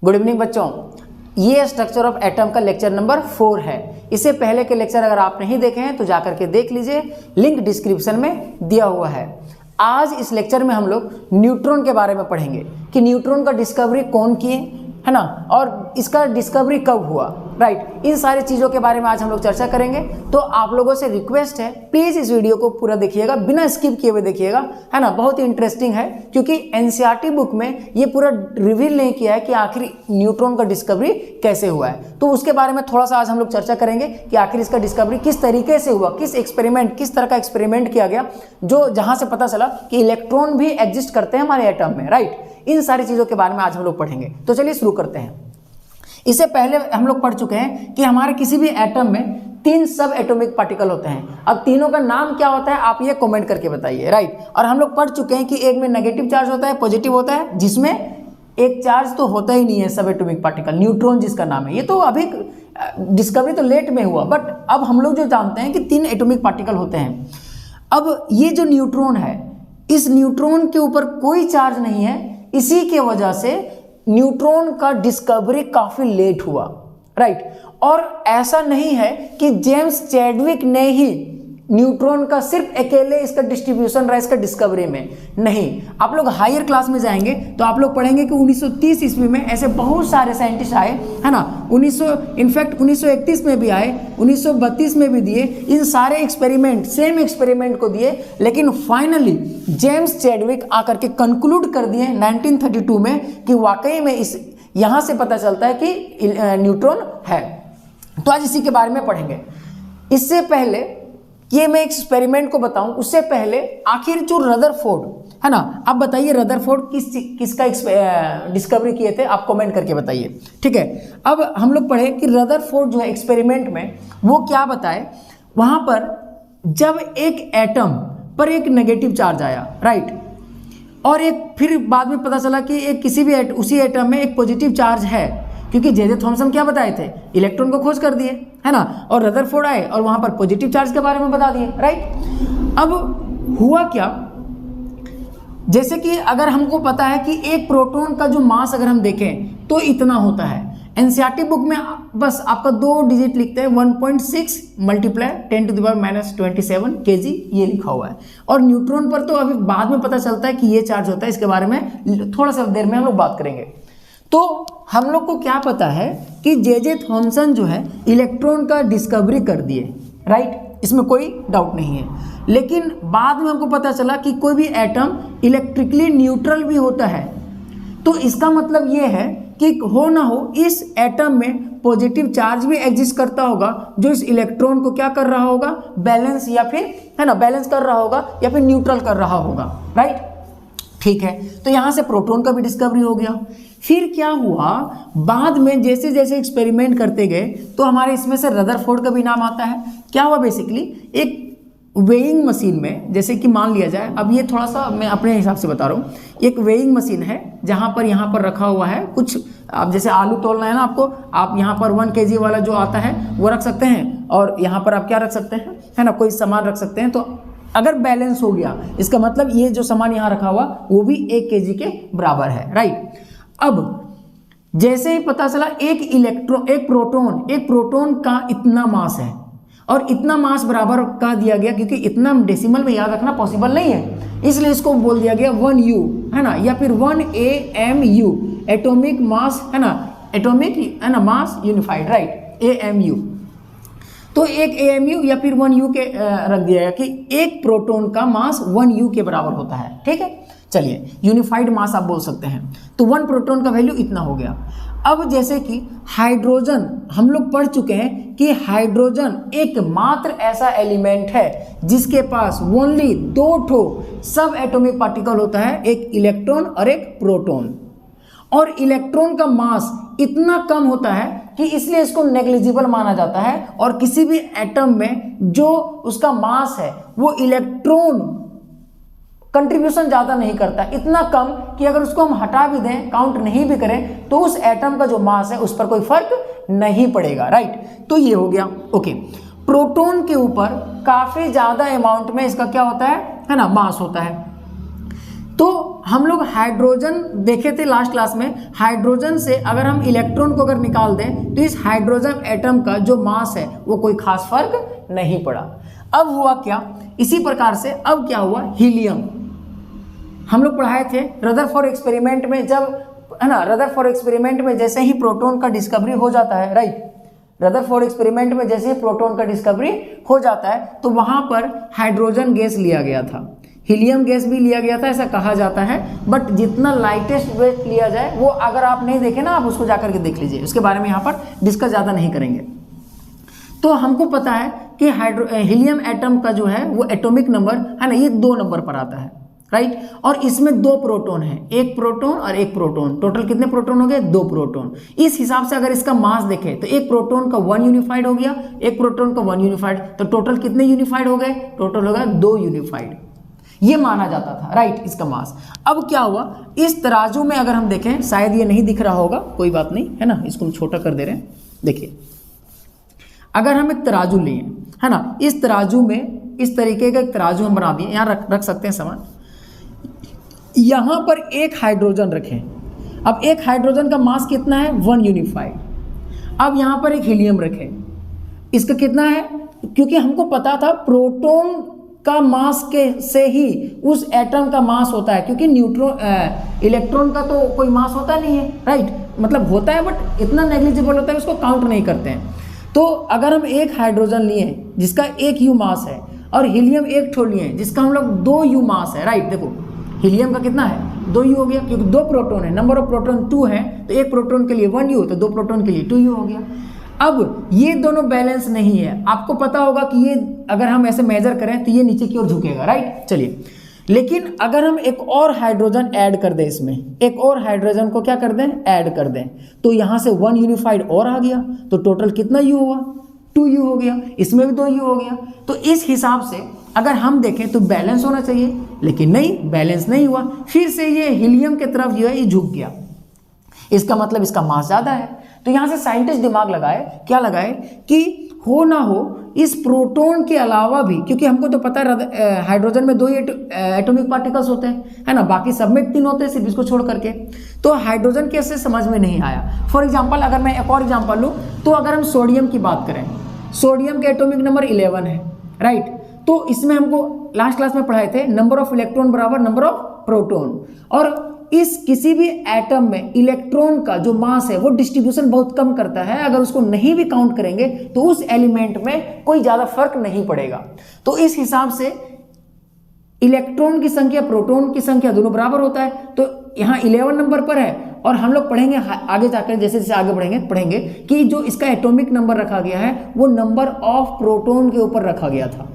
Good evening बच्चों, ये structure of atom का लेक्चर नंबर 4 है। इससे पहले के लेक्चर अगर आप नहीं देखे हैं तो जाकर के देख लीजिए, लिंक डिस्क्रिप्शन में दिया हुआ है। आज इस लेक्चर में हम लोग न्यूट्रॉन के बारे में पढ़ेंगे कि न्यूट्रॉन का डिस्कवरी कौन किए, है ना, और इसका डिस्कवरी कब हुआ, राइट। इन सारी चीज़ों के बारे में आज हम लोग चर्चा करेंगे। तो आप लोगों से रिक्वेस्ट है, प्लीज़ इस वीडियो को पूरा देखिएगा, बिना स्किप किए हुए देखिएगा, है ना। बहुत ही इंटरेस्टिंग है क्योंकि एनसीईआरटी बुक में ये पूरा रिवील नहीं किया है कि आखिर न्यूट्रॉन का डिस्कवरी कैसे हुआ है। तो उसके बारे में थोड़ा सा आज हम लोग चर्चा करेंगे कि आखिर इसका डिस्कवरी किस तरीके से हुआ, किस तरह का एक्सपेरिमेंट किया गया, जो जहाँ से पता चला कि इलेक्ट्रॉन भी एग्जिस्ट करते हैं हमारे एटम में, राइट। इन सारी चीज़ों के बारे में आज हम लोग पढ़ेंगे। तो चलिए शुरू करते हैं। इससे पहले हम लोग पढ़ चुके हैं कि हमारे किसी भी एटम में 3 सब एटॉमिक पार्टिकल होते हैं। अब तीनों का नाम क्या होता है आप ये कमेंट करके बताइए, राइट। और हम लोग पढ़ चुके हैं कि एक में नेगेटिव चार्ज होता है, पॉजिटिव होता है, जिसमें एक चार्ज तो होता ही नहीं है सब एटॉमिक पार्टिकल, न्यूट्रॉन जिसका नाम है। ये तो अभी डिस्कवरी तो लेट में हुआ, बट अब हम लोग जो जानते हैं कि 3 एटॉमिक पार्टिकल होते हैं। अब ये जो न्यूट्रॉन है, इस न्यूट्रॉन के ऊपर कोई चार्ज नहीं है, इसी के वजह से न्यूट्रॉन का डिस्कवरी काफी लेट हुआ, राइट। और ऐसा नहीं है कि जेम्स चैडविक ने ही न्यूट्रॉन का सिर्फ अकेले इसका डिस्ट्रीब्यूशन रहा इसका डिस्कवरी में, नहीं। आप लोग हायर क्लास में जाएंगे तो आप लोग पढ़ेंगे कि 1930 ईस्वी में ऐसे बहुत सारे साइंटिस्ट आए, है ना। 1931 में भी आए, 1932 में भी दिए, इन सारे एक्सपेरिमेंट सेम एक्सपेरिमेंट को दिए, लेकिन फाइनली जेम्स चैडविक आकर के कंक्लूड कर दिए 1932 में कि वाकई में इस यहाँ से पता चलता है कि न्यूट्रॉन है। तो आज इसी के बारे में पढ़ेंगे। इससे पहले ये मैं एक्सपेरिमेंट को बताऊं, उससे पहले आखिर जो रदरफोर्ड, है ना, आप बताइए रदरफोर्ड किसका डिस्कवरी किए थे, आप कमेंट करके बताइए, ठीक है। अब हम लोग पढ़े कि रदरफोर्ड जो है एक्सपेरिमेंट में वो क्या बताए, वहां पर जब एक एटम पर एक नेगेटिव चार्ज आया, राइट, और एक फिर बाद में पता चला कि एक किसी भी उसी एटम में एक पॉजिटिव चार्ज है, क्योंकि जे थॉमसन क्या बताए थे, इलेक्ट्रॉन को खोज कर दिए, है ना, और रदरफोर्ड आए और वहां पर पॉजिटिव चार्ज के बारे में बता दिए, राइट। अब हुआ क्या, जैसे कि अगर हमको पता है कि एक प्रोटॉन का जो मास अगर हम देखें तो इतना होता है। एनसीईआरटी बुक में बस आपका 2 डिजिट लिखते हैं, 1.6 मल्टीप्लाई 10⁻⁻27 kg, ये लिखा हुआ है। और न्यूट्रॉन पर तो अभी बाद में पता चलता है कि ये चार्ज होता है, इसके बारे में थोड़ा सा देर में हम लोग बात करेंगे। तो हम लोग को क्या पता है कि जे थॉमसन जो है इलेक्ट्रॉन का डिस्कवरी कर दिए, राइट, इसमें कोई डाउट नहीं है। लेकिन बाद में हमको पता चला कि कोई भी एटम इलेक्ट्रिकली न्यूट्रल भी होता है। तो इसका मतलब ये है कि हो ना हो इस एटम में पॉजिटिव चार्ज भी एग्जिस्ट करता होगा, जो इस इलेक्ट्रॉन को क्या कर रहा होगा, बैलेंस या फिर, है ना, बैलेंस कर रहा होगा या फिर न्यूट्रल कर रहा होगा, राइट, ठीक है। तो यहां से प्रोटॉन का भी डिस्कवरी हो गया। फिर क्या हुआ, बाद में जैसे जैसे एक्सपेरिमेंट करते गए तो हमारे इसमें से रदरफोर्ड का भी नाम आता है। क्या हुआ, बेसिकली एक वेइंग मशीन में, जैसे कि मान लिया जाए, अब ये थोड़ा सा मैं अपने हिसाब से बता रहा हूँ, एक वेइंग मशीन है जहाँ पर यहाँ पर रखा हुआ है कुछ, आप जैसे आलू तोलना है ना आपको, आप यहाँ पर 1 kg वाला जो आता है वो रख सकते हैं, और यहाँ पर आप क्या रख सकते हैं, है ना, कोई सामान रख सकते हैं। तो अगर बैलेंस हो गया, इसका मतलब ये जो सामान यहाँ रखा हुआ वो भी 1 kg के बराबर है, राइट। अब जैसे ही पता चला एक प्रोटॉन का इतना मास है और इतना मास बराबर का दिया गया, क्योंकि इतना डेसिमल में याद रखना पॉसिबल नहीं है, इसलिए इसको बोल दिया गया 1U, है ना, या फिर 1 AMU, एटॉमिक मास, है ना, एटॉमिक, है ना, मास यूनिफाइड, राइट, AMU। तो एक AMU या फिर 1U के रख दिया गया कि एक प्रोटॉन का मास 1U के बराबर होता है, ठीक है। चलिए, यूनिफाइड मास आप बोल सकते हैं। तो 1 प्रोटॉन का वैल्यू इतना हो गया। अब जैसे कि हाइड्रोजन, हम लोग पढ़ चुके हैं कि हाइड्रोजन एकमात्र ऐसा एलिमेंट है जिसके पास ओनली 2 सब एटॉमिक पार्टिकल होता है, एक इलेक्ट्रॉन और एक प्रोटॉन। और इलेक्ट्रॉन का मास इतना कम होता है कि इसलिए इसको नेग्लिजिबल माना जाता है, और किसी भी एटम में जो उसका मास है वो इलेक्ट्रॉन कंट्रीब्यूशन ज़्यादा नहीं करता, इतना कम कि अगर उसको हम हटा भी दें, काउंट नहीं भी करें, तो उस एटम का जो मास है उस पर कोई फर्क नहीं पड़ेगा, राइट। तो ये हो गया, ओके। प्रोटॉन के ऊपर काफ़ी ज़्यादा अमाउंट में इसका क्या होता है ना, मास होता है। तो हम लोग हाइड्रोजन देखे थे लास्ट क्लास में, हाइड्रोजन से अगर हम इलेक्ट्रॉन को अगर निकाल दें तो इस हाइड्रोजन एटम का जो मास है वो कोई खास फर्क नहीं पड़ा। अब हुआ क्या, इसी प्रकार से अब क्या हुआ, हीलियम हम लोग पढ़ाए थे रदरफोर्ड एक्सपेरिमेंट में, जब है ना रदरफोर्ड एक्सपेरिमेंट में जैसे ही प्रोटॉन का डिस्कवरी हो जाता है, राइट, रदरफोर्ड एक्सपेरिमेंट में जैसे ही प्रोटॉन का डिस्कवरी हो जाता है तो वहां पर हाइड्रोजन गैस लिया गया था, हीलियम गैस भी लिया गया था ऐसा कहा जाता है। बट जितना लाइटेस्ट वेट लिया जाए वो अगर आप नहीं देखें ना, आप उसको जाकर के देख लीजिए, उसके बारे में यहाँ पर डिस्कस ज़्यादा नहीं करेंगे। तो हमको पता है कि हीलियम एटम का जो है वो एटॉमिक नंबर है ना, ये 2 नंबर पर आता है, राइट, और इसमें 2 प्रोटॉन है, एक प्रोटॉन और एक प्रोटॉन, टोटल कितने प्रोटॉन हो गए, 2 प्रोटॉन। इस हिसाब से अगर इसका मास देखें तो एक प्रोटॉन का 1 यूनिफाइड हो गया, एक प्रोटॉन का 1 यूनिफाइड, तो टोटल कितने यूनिफाइड हो गए, टोटल हो गया 2 यूनिफाइड, ये माना जाता था, राइट, इसका मास। अब क्या हुआ, इस तराजू में अगर हम देखें, शायद ये नहीं दिख रहा होगा, कोई बात नहीं है ना, इसको हम छोटा कर दे रहे हैं। देखिए अगर हम एक तराजू लिए है ना, इस तराजू में इस तरीके का एक तराजू हम बना दिए, यहाँ रख सकते हैं सामान, यहाँ पर एक हाइड्रोजन रखें, अब एक हाइड्रोजन का मास कितना है, 1 यूनिफाइड। अब यहाँ पर एक हीलियम रखें, इसका कितना है, क्योंकि हमको पता था प्रोटॉन का मास के से ही उस एटम का मास होता है, क्योंकि इलेक्ट्रॉन का तो कोई मास होता नहीं है, राइट, मतलब होता है बट इतना नेग्लिजिबल होता है उसको काउंट नहीं करते हैं। तो अगर हम एक हाइड्रोजन लिए जिसका 1 यू मास है और हीलियम एक ठो लिए जिसका हम लोग 2 यू मास है, राइट, देखो हीलियम का कितना है, 2 यू हो गया, क्योंकि 2 प्रोटॉन है, नंबर ऑफ प्रोटॉन 2 है, तो एक प्रोटॉन के लिए 1 यू, तो 2 प्रोटॉन के लिए 2 यू हो गया। अब ये दोनों बैलेंस नहीं है, आपको पता होगा कि ये अगर हम ऐसे मेजर करें तो ये नीचे की ओर झुकेगा, राइट। चलिए, लेकिन अगर हम एक और हाइड्रोजन ऐड कर दें, इसमें एक और हाइड्रोजन को क्या कर दें, ऐड कर दें, तो यहाँ से 1 यूनिफाइड और आ गया, तो टोटल कितना यू हुआ, 2 यू हो गया, इसमें भी 2 यू हो गया। तो इस हिसाब से अगर हम देखें तो बैलेंस होना चाहिए, लेकिन नहीं, बैलेंस नहीं हुआ, फिर से ये हीलियम की तरफ जो है ये झुक गया, इसका मतलब इसका मास ज़्यादा है। तो यहाँ से साइंटिस्ट दिमाग लगाए, क्या लगाए कि हो ना हो इस प्रोटॉन के अलावा भी, क्योंकि हमको तो पता है हाइड्रोजन में 2 ही एटॉमिक पार्टिकल्स होते हैं, है ना, बाकी सब में 3 होते हैं सिर्फ इसको छोड़ करके। तो हाइड्रोजन कैसे समझ में नहीं आया। फॉर एग्जांपल अगर मैं एक और एग्जांपल लूँ, तो अगर हम सोडियम की बात करें, सोडियम के एटॉमिक नंबर 11 है, राइट, तो इसमें हमको लास्ट क्लास में पढ़ाए थे नंबर ऑफ इलेक्ट्रॉन बराबर नंबर ऑफ प्रोटॉन, और इस किसी भी एटम में इलेक्ट्रॉन का जो मास है वो डिस्ट्रीब्यूशन बहुत कम करता है, अगर उसको नहीं भी काउंट करेंगे तो उस एलिमेंट में कोई ज़्यादा फर्क नहीं पड़ेगा। तो इस हिसाब से इलेक्ट्रॉन की संख्या प्रोटॉन की संख्या दोनों बराबर होता है, तो यहाँ 11 नंबर पर है, और हम लोग पढ़ेंगे आगे जाकर, जैसे जैसे आगे पढ़ेंगे कि जो इसका एटॉमिक नंबर रखा गया है वो नंबर ऑफ प्रोटॉन के ऊपर रखा गया था,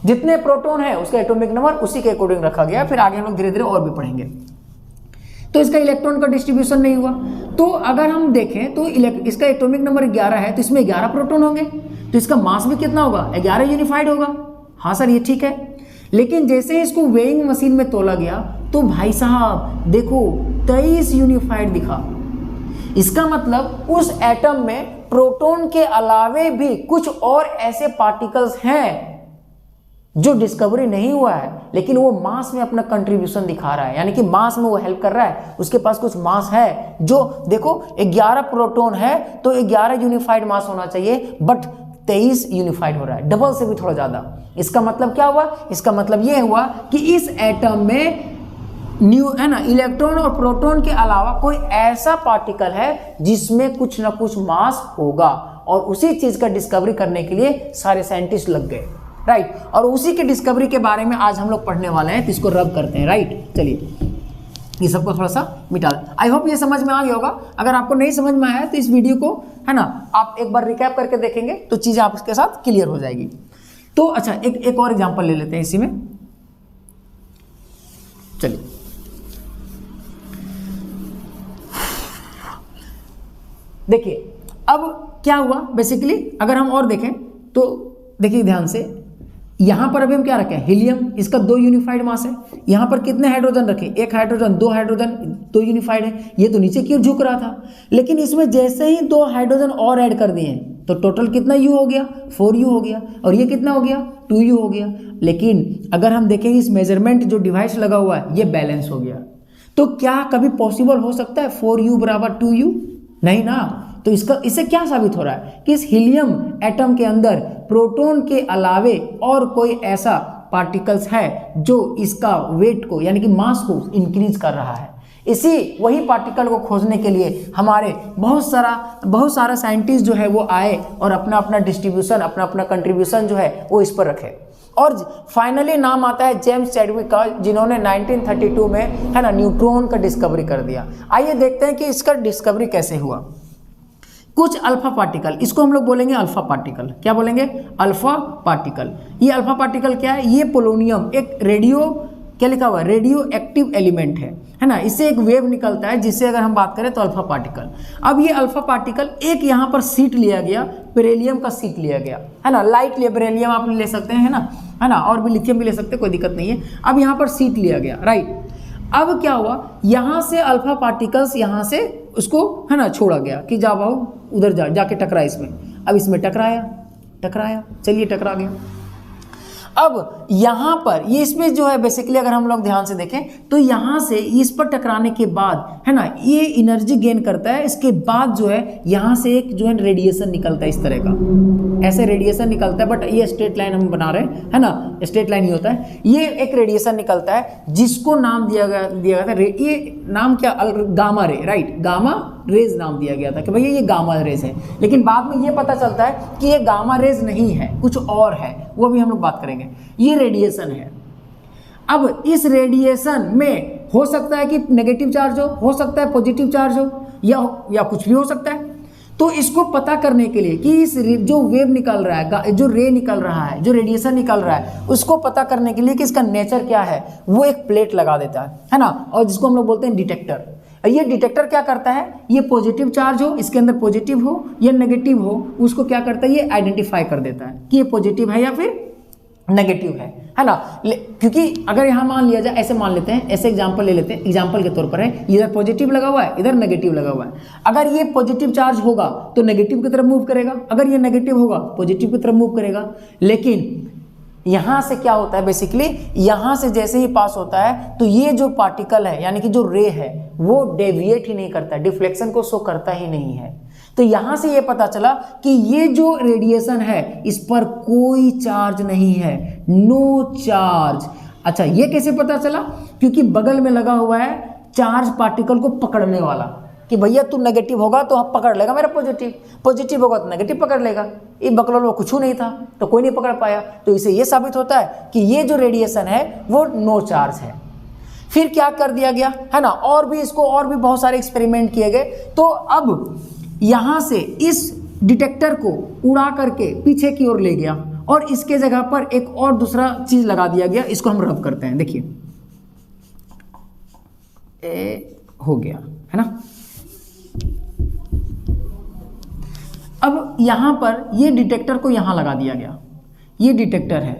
जितने प्रोटॉन है उसका एटॉमिक नंबर उसी के अकॉर्डिंग रखा गया। फिर आगे हम लोग धीरे धीरे और भी पढ़ेंगे। तो इसका इलेक्ट्रॉन का डिस्ट्रीब्यूशन नहीं हुआ, तो अगर हम देखें तो इसका एटॉमिक नंबर 11 है, तो इसमें 11 प्रोटॉन होंगे, तो इसका मास भी कितना होगा, 11 यूनिफाइड होगा। हाँ सर, ये ठीक है, लेकिन जैसे इसको वेइंग मशीन में तोला गया तो भाई साहब देखो 23 यूनिफाइड दिखा। इसका मतलब उस एटम में प्रोटॉन के अलावे भी कुछ और ऐसे पार्टिकल्स हैं जो डिस्कवरी नहीं हुआ है, लेकिन वो मास में अपना कंट्रीब्यूशन दिखा रहा है, यानी कि मास में वो हेल्प कर रहा है, उसके पास कुछ मास है। जो देखो 11 प्रोटॉन है तो 11 यूनिफाइड मास होना चाहिए, बट 23 यूनिफाइड हो रहा है, डबल से भी थोड़ा ज़्यादा। इसका मतलब क्या हुआ, इसका मतलब ये हुआ कि इस एटम में है ना इलेक्ट्रॉन और प्रोटॉन के अलावा कोई ऐसा पार्टिकल है जिसमें कुछ ना कुछ मास होगा, और उसी चीज़ का डिस्कवरी करने के लिए सारे साइंटिस्ट लग गए, राइट। और उसी के डिस्कवरी के बारे में आज हम लोग पढ़ने वाले हैं, तो इसको रब करते हैं, राइट। चलिए ये सबको थोड़ा सा मिटा दें। आई होप ये समझ में आ गया होगा। अगर आपको नहीं समझ में आया तो इस वीडियो को है ना आप एक बार रिकैप करके देखेंगे तो चीज़ें आपके साथ क्लियर हो जाएगी। तो अच्छा एक और एग्जांपल ले लेते हैं इसी में। चलिए देखिए अब क्या हुआ बेसिकली, अगर हम और देखें तो देखिए ध्यान से, यहां पर अभी हम क्या रखें, हीलियम, इसका 2 यूनिफाइड मास है। यहां पर कितने हाइड्रोजन रखे, एक हाइड्रोजन, 2 हाइड्रोजन, 2 यूनिफाइड है, ये तो नीचे की ओर झुक रहा था, लेकिन इसमें जैसे ही 2 हाइड्रोजन और ऐड कर दिए तो टोटल कितना U हो गया, 4U हो गया, और ये कितना हो गया, 2U हो गया। लेकिन अगर हम देखें इस मेजरमेंट जो डिवाइस लगा हुआ है ये बैलेंस हो गया, तो क्या कभी पॉसिबल हो सकता है 4U बराबर 2U? नहीं ना। तो इससे क्या साबित हो रहा है कि इस हीलियम एटम के अंदर प्रोटॉन के अलावे और कोई ऐसा पार्टिकल्स है जो इसका वेट को यानी कि मास को इंक्रीज कर रहा है। इसी वही पार्टिकल को खोजने के लिए हमारे बहुत सारा साइंटिस्ट जो है वो आए और अपना अपना डिस्ट्रीब्यूशन, अपना अपना कंट्रीब्यूशन जो है वो इस पर रखे। और फाइनली नाम आता है जेम्स चैडविक का, जिन्होंने 1932 में है ना न्यूट्रॉन का डिस्कवरी कर दिया। आइए देखते हैं कि इसका डिस्कवरी कैसे हुआ। कुछ अल्फा पार्टिकल, इसको हम लोग बोलेंगे अल्फा पार्टिकल। क्या बोलेंगे? Alpha particle. ये अल्फा पार्टिकल क्या है? ये पोलोनियम एक क्या लिखा हुआ है, रेडियो एक्टिव एलिमेंट है ना। इससे एक वेव निकलता है जिससे अगर हम बात करें तो अल्फा पार्टिकल। अब ये अल्फा पार्टिकल एक यहाँ पर सीट लिया गया, बेरिलियम का सीट लिया गया, है ना। लाइट लिया, बेरिलियम आप ले सकते हैं, है ना, और भी लिथियम भी ले सकते हैं, कोई दिक्कत नहीं है। अब यहाँ पर सीट लिया गया, राइट। अब क्या हुआ, यहाँ से अल्फा पार्टिकल्स यहाँ से उसको है ना छोड़ा गया कि जा भाऊ उधर जाके टकरा इसमें। अब इसमें टकराया, चलिए टकरा गया। अब यहाँ पर ये इसमें जो है बेसिकली अगर हम लोग ध्यान से देखें तो यहाँ से इस पर टकराने के बाद है ना ये एनर्जी गेन करता है। इसके बाद जो है यहाँ से एक जो है रेडिएशन निकलता है, इस तरह का ऐसे रेडिएशन निकलता है। बट ये स्ट्रेट लाइन हम बना रहे हैं, है ना, स्ट्रेट लाइन ही होता है। ये एक रेडिएशन निकलता है जिसको नाम दिया गया था, ये नाम क्या, gamma ray, right, gamma rays नाम दिया गया था कि भैया ये गामा रेज है। लेकिन बाद में ये पता चलता है कि ये गामा रेज नहीं है, कुछ और है, वो भी हम लोग बात करेंगे। ये रेडिएशन है। अब इस रेडिएशन में हो सकता है कि नेगेटिव चार्ज हो सकता है पॉजिटिव चार्ज हो, या कुछ भी हो सकता है। तो इसको पता करने के लिए कि इस जो वेव निकल रहा है, जो रे निकल रहा है, जो रेडिएशन निकल रहा है, उसको पता करने के लिए कि इसका नेचर क्या है, वो एक प्लेट लगा देता है ना, और जिसको हम लोग बोलते हैं डिटेक्टर। ये डिटेक्टर क्या करता है, ये पॉजिटिव चार्ज हो, इसके अंदर पॉजिटिव हो या नेगेटिव हो, उसको क्या करता है, ये आइडेंटिफाई कर देता है कि ये पॉजिटिव है या फिर नेगेटिव है ना। क्योंकि अगर यहाँ मान लिया जाए, ऐसे मान लेते हैं, ऐसे एग्जांपल ले लेते हैं, एग्जांपल के तौर पर है, इधर पॉजिटिव लगा हुआ है, इधर नेगेटिव लगा हुआ है। अगर ये पॉजिटिव चार्ज होगा तो नेगेटिव की तरफ मूव करेगा, अगर ये नेगेटिव होगा पॉजिटिव की तरफ मूव करेगा। लेकिन यहाँ से क्या होता है, बेसिकली यहाँ से जैसे ही पास होता है तो ये जो पार्टिकल है यानी कि जो रे है वो डेविएट ही नहीं करता, डिफ्लेक्शन को शो करता ही नहीं है। तो यहाँ से ये पता चला कि ये जो रेडिएशन है इस पर कोई चार्ज नहीं है, नो चार्ज। अच्छा, ये कैसे पता चला? क्योंकि बगल में लगा हुआ है चार्ज पार्टिकल को पकड़ने वाला कि भैया तू नेगेटिव होगा तो हम पकड़ लेगा मेरा पॉजिटिव होगा तो नेगेटिव पकड़ लेगा। ये बगल में कुछ नहीं था तो कोई नहीं पकड़ पाया। तो इसे ये साबित होता है कि ये जो रेडिएशन है वो नो चार्ज है। फिर क्या कर दिया गया, है ना, और भी बहुत सारे एक्सपेरिमेंट किए गए। तो अब यहाँ से इस डिटेक्टर को उड़ा करके पीछे की ओर ले गया और इसके जगह पर एक और दूसरा चीज लगा दिया गया। इसको हम रब करते हैं, देखिए हो गया, है ना। अब यहाँ पर ये डिटेक्टर को यहाँ लगा दिया गया, ये डिटेक्टर है,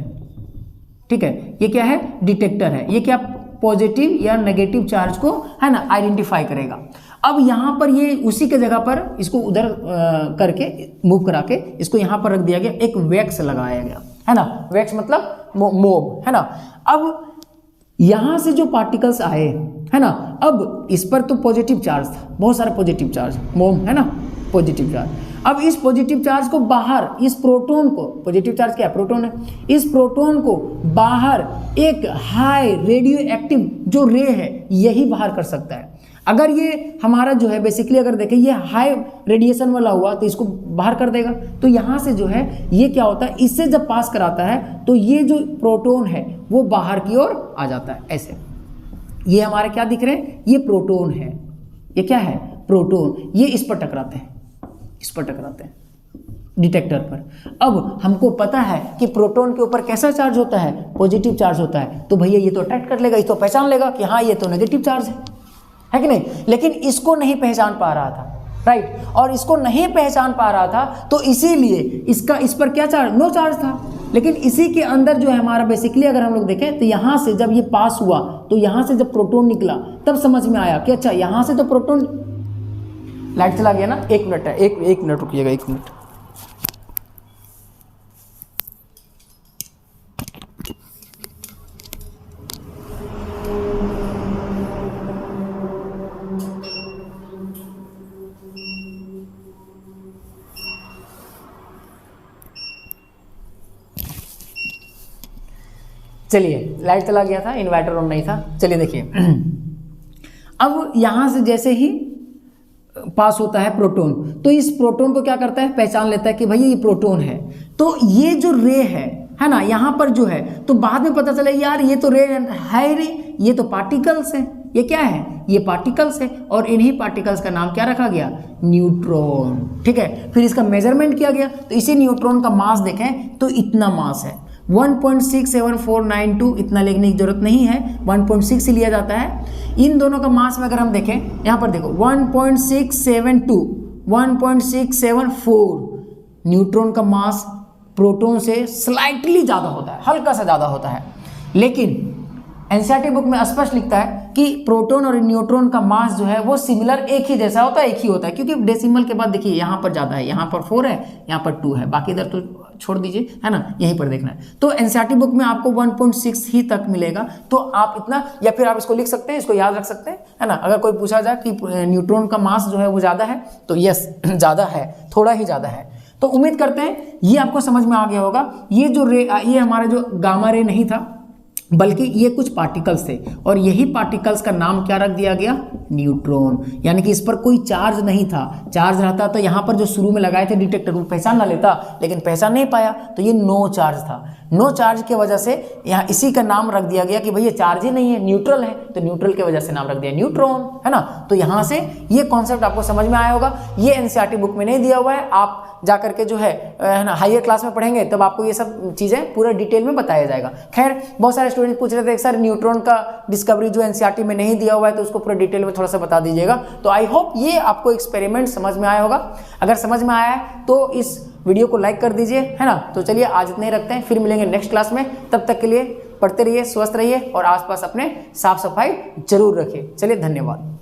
ठीक है। ये क्या है, डिटेक्टर है। ये क्या पॉजिटिव या नेगेटिव चार्ज को है ना आइडेंटिफाई करेगा। अब यहाँ पर ये उसी के जगह पर इसको उधर करके मूव करा के इसको यहाँ पर रख दिया गया, एक वैक्स लगाया गया, है ना। वैक्स मतलब मोम, है ना। अब यहाँ से जो पार्टिकल्स आए, है ना, अब इस पर तो पॉजिटिव चार्ज था, बहुत सारा पॉजिटिव चार्ज, मोम, है ना, पॉजिटिव चार्ज। अब इस पॉजिटिव चार्ज को बाहर, इस प्रोटॉन को, पॉजिटिव चार्ज क्या है, प्रोटॉन है, इस प्रोटॉन को बाहर एक हाई रेडियो एक्टिव जो रे है यही बाहर कर सकता है। अगर ये हमारा जो है बेसिकली अगर देखें ये हाई रेडिएशन वाला हुआ तो इसको बाहर कर देगा। तो यहाँ से जो है ये क्या होता है, इससे जब पास कराता है तो ये जो प्रोटॉन है वो बाहर की ओर आ जाता है। ऐसे ये हमारे क्या दिख रहे हैं, ये प्रोटॉन है, ये क्या है, प्रोटॉन। ये इस पर टकराते हैं, इस पर टकराते हैं डिटेक्टर पर। अब हमको पता है कि प्रोटॉन के ऊपर कैसा चार्ज होता है, पॉजिटिव चार्ज होता है। तो भैया ये तो अट्रैक्ट कर लेगा, ये तो पहचान लेगा कि हाँ ये तो नेगेटिव चार्ज है कि नहीं। लेकिन इसको नहीं पहचान पा रहा था, राइट। और इसको नहीं पहचान पा रहा था तो इसीलिए इसका इस पर क्या चार्ज, नो चार्ज था। लेकिन इसी के अंदर जो है हमारा बेसिकली अगर हम लोग देखें तो यहाँ से जब ये पास हुआ तो यहाँ से जब प्रोटॉन निकला तब समझ में आया कि अच्छा यहाँ से तो प्रोटॉन, लाइट चला गया ना, एक मिनट है, एक मिनट रुकिएगा, एक मिनट। चलिए लाइट चला गया था, इन्वर्टर ऑन नहीं था। चलिए देखिए, अब यहाँ से जैसे ही पास होता है प्रोटॉन, तो इस प्रोटॉन को क्या करता है, पहचान लेता है कि भाई ये प्रोटॉन है। तो ये जो रे है ना, यहाँ पर जो है, तो बाद में पता चला यार ये तो रे है रे, ये तो पार्टिकल्स है। ये क्या है, ये पार्टिकल्स है, और इन्हीं पार्टिकल्स का नाम क्या रखा गया, न्यूट्रॉन। ठीक है, फिर इसका मेजरमेंट किया गया, तो इसी न्यूट्रॉन का मास देखें तो इतना मास है 1.67492, इतना लिखने की जरूरत नहीं है, 1.6 लिया जाता है। इन दोनों का मास में अगर हम देखें, यहाँ पर देखो 1.672, 1.674, न्यूट्रॉन का मास प्रोटॉन से स्लाइटली ज़्यादा होता है, हल्का सा ज़्यादा होता है। लेकिन एनसीईआरटी बुक में स्पष्ट लिखता है कि प्रोटॉन और न्यूट्रॉन का मास जो है वो सिमिलर, एक ही जैसा होता है, एक ही होता है। क्योंकि डेसिमल के बाद देखिए यहाँ पर ज़्यादा है, यहाँ पर 4 है, यहाँ पर 2 है, बाकी इधर तो छोड़ दीजिए, है ना, यहीं पर देखना है। तो एनसीईआरटी बुक में आपको 1.6 ही तक मिलेगा। तो आप इतना, या फिर आप इसको लिख सकते हैं, इसको याद रख सकते हैं, है ना। अगर कोई पूछा जाए कि न्यूट्रॉन का मास जो है वो ज़्यादा है, तो यस ज़्यादा है, थोड़ा ही ज़्यादा है। तो उम्मीद करते हैं ये आपको समझ में आ गया होगा। ये जो रे, ये हमारा जो गामा रे नहीं था, बल्कि ये कुछ पार्टिकल्स थे, और यही पार्टिकल्स का नाम क्या रख दिया गया, न्यूट्रॉन। यानी कि इस पर कोई चार्ज नहीं था। चार्ज रहता तो यहाँ पर जो शुरू में लगाए थे डिटेक्टर, वो पहचान ना लेता, लेकिन पहचान नहीं पाया, तो ये नो चार्ज था। नो चार्ज की वजह से यहाँ इसी का नाम रख दिया गया कि भाई ये चार्ज ही नहीं है, न्यूट्रल है, तो न्यूट्रल की वजह से नाम रख दिया न्यूट्रॉन, है ना। तो यहाँ से ये कॉन्सेप्ट आपको समझ में आया होगा। ये एनसीईआरटी बुक में नहीं दिया हुआ है, आप जा करके जो है ना हायर क्लास में पढ़ेंगे, तब आपको ये सब चीज़ें पूरा डिटेल में बताया जाएगा। खैर, बहुत सारे स्टूडेंट पूछ रहे थे सर न्यूट्रॉन का डिस्कवरी जो एनसीईआरटी में नहीं दिया हुआ है, तो उसको पूरा डिटेल में थोड़ा सा बता दीजिएगा। तो आई होप ये आपको एक्सपेरिमेंट समझ में आया होगा। अगर समझ में आया है तो इस वीडियो को लाइक कर दीजिए, है ना। तो चलिए आज इतने ही रखते हैं, फिर मिलेंगे नेक्स्ट क्लास में। तब तक के लिए पढ़ते रहिए, स्वस्थ रहिए, और आसपास अपने साफ सफाई जरूर रखिए। चलिए, धन्यवाद।